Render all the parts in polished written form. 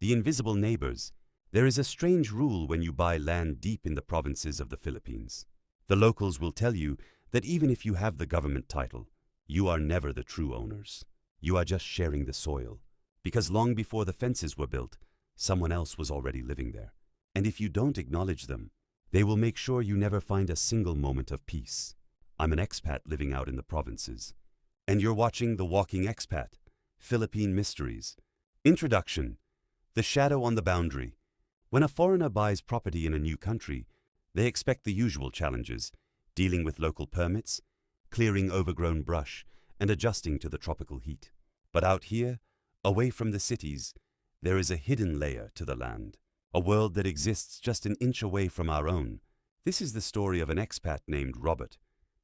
The Invisible Neighbors. There is a strange rule when you buy land deep in the provinces of the Philippines. The locals will tell you that even if you have the government title, you are never the true owners. You are just sharing the soil, because long before the fences were built, someone else was already living there. And if you don't acknowledge them, they will make sure you never find a single moment of peace. I'm an expat living out in the provinces, and you're watching The Walking Expat, Philippine Mysteries. Introduction. The shadow on the boundary. When a foreigner buys property in a new country, they expect the usual challenges, dealing with local permits, clearing overgrown brush, and adjusting to the tropical heat. But out here, away from the cities, there is a hidden layer to the land, a world that exists just an inch away from our own. This is the story of an expat named Robert,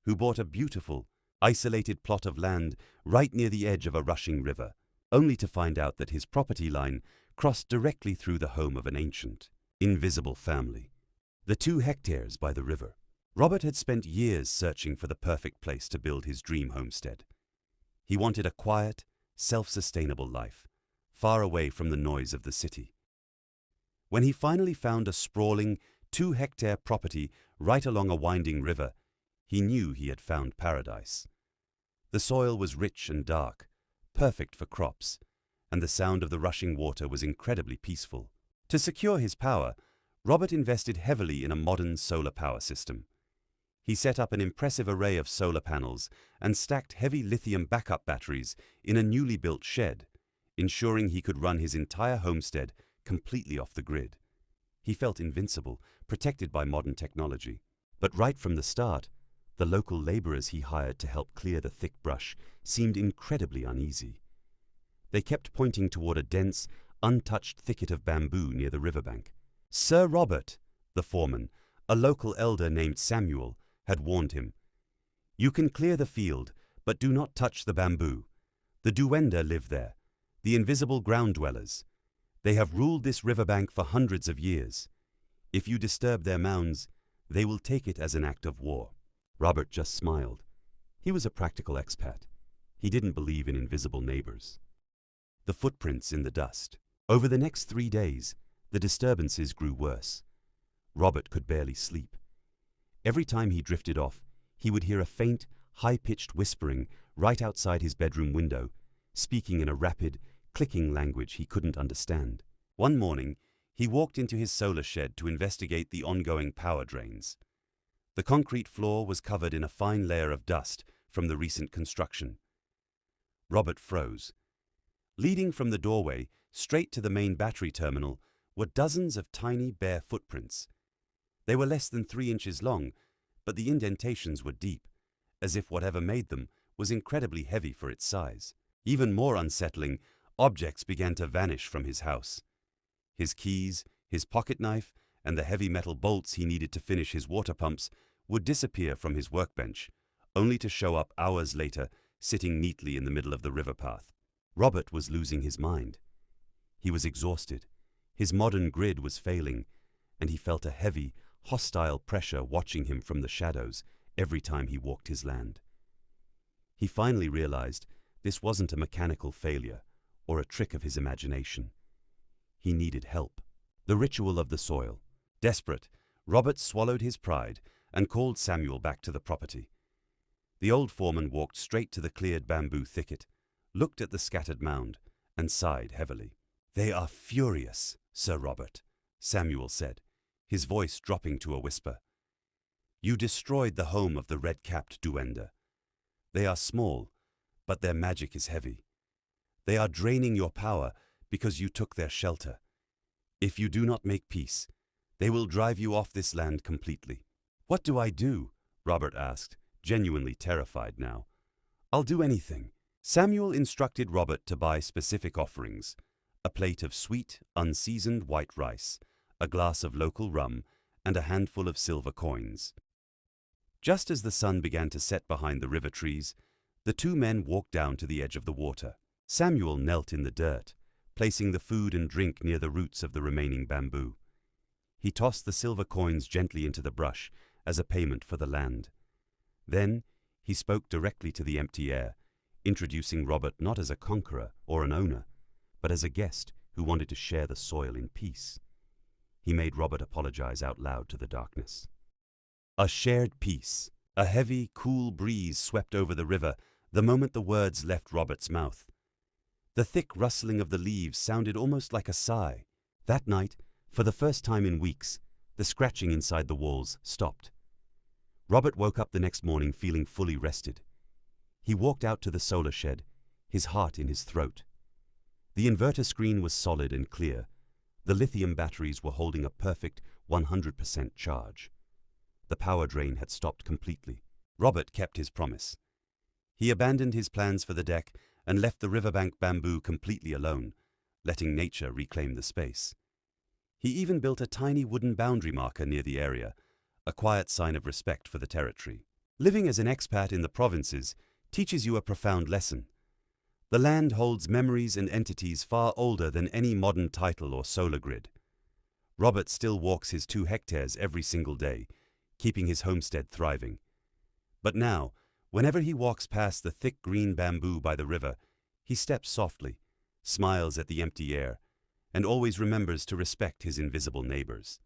who bought a beautiful, isolated plot of land right near the edge of a rushing river, only to find out that his property line crossed directly through the home of an ancient, invisible family. The 2 hectares by the river. Robert had spent years searching for the perfect place to build his dream homestead. He wanted a quiet, self-sustainable life, far away from the noise of the city. When he finally found a sprawling, 2-hectare property right along a winding river, he knew he had found paradise. The soil was rich and dark, perfect for crops, and the sound of the rushing water was incredibly peaceful. To secure his power, Robert invested heavily in a modern solar power system. He set up an impressive array of solar panels and stacked heavy lithium backup batteries in a newly built shed, ensuring he could run his entire homestead completely off the grid. He felt invincible, protected by modern technology. But right from the start, the local laborers he hired to help clear the thick brush seemed incredibly uneasy. They kept pointing toward a dense, untouched thicket of bamboo near the riverbank. Sir Robert, the foreman, a local elder named Samuel, had warned him. You can clear the field, but do not touch the bamboo. The Duwende live there, the invisible ground dwellers. They have ruled this riverbank for hundreds of years. If you disturb their mounds, they will take it as an act of war. Robert just smiled. He was a practical expat. He didn't believe in invisible neighbors. The footprints in the dust. Over the next 3 days, the disturbances grew worse. Robert could barely sleep. Every time he drifted off, he would hear a faint, high-pitched whispering right outside his bedroom window, speaking in a rapid, clicking language he couldn't understand. One morning, he walked into his solar shed to investigate the ongoing power drains. The concrete floor was covered in a fine layer of dust from the recent construction. Robert froze. Leading from the doorway straight to the main battery terminal were dozens of tiny, bare footprints. They were less than 3 inches long, but the indentations were deep, as if whatever made them was incredibly heavy for its size. Even more unsettling, objects began to vanish from his house. His keys, his pocket knife, and the heavy metal bolts he needed to finish his water pumps would disappear from his workbench, only to show up hours later, sitting neatly in the middle of the river path. Robert was losing his mind. He was exhausted. His modern grid was failing, and he felt a heavy, hostile pressure watching him from the shadows every time he walked his land. He finally realized this wasn't a mechanical failure or a trick of his imagination. He needed help. The ritual of the soil. Desperate, Robert swallowed his pride and called Samuel back to the property. The old foreman walked straight to the cleared bamboo thicket, looked at the scattered mound, and sighed heavily. "They are furious, Sir Robert," Samuel said, his voice dropping to a whisper. "You destroyed the home of the red-capped Duwende. They are small, but their magic is heavy. They are draining your power because you took their shelter. If you do not make peace, they will drive you off this land completely." "What do I do?" Robert asked, genuinely terrified now. "I'll do anything." Samuel instructed Robert to buy specific offerings: a plate of sweet, unseasoned white rice, a glass of local rum, and a handful of silver coins. Just as the sun began to set behind the river trees, the 2 men walked down to the edge of the water. Samuel knelt in the dirt, placing the food and drink near the roots of the remaining bamboo. He tossed the silver coins gently into the brush as a payment for the land. Then he spoke directly to the empty air, introducing Robert not as a conqueror or an owner, but as a guest who wanted to share the soil in peace. He made Robert apologize out loud to the darkness. A shared peace. A heavy, cool breeze swept over the river the moment the words left Robert's mouth. The thick rustling of the leaves sounded almost like a sigh. That night, for the first time in weeks, the scratching inside the walls stopped. Robert woke up the next morning feeling fully rested. He walked out to the solar shed, his heart in his throat. The inverter screen was solid and clear. The lithium batteries were holding a perfect 100% charge. The power drain had stopped completely. Robert kept his promise. He abandoned his plans for the deck and left the riverbank bamboo completely alone, letting nature reclaim the space. He even built a tiny wooden boundary marker near the area, a quiet sign of respect for the territory. Living as an expat in the provinces teaches you a profound lesson. The land holds memories and entities far older than any modern title or solar grid. Robert still walks his 2 hectares every single day, keeping his homestead thriving. But now, whenever he walks past the thick green bamboo by the river, he steps softly, smiles at the empty air, and always remembers to respect his invisible neighbors.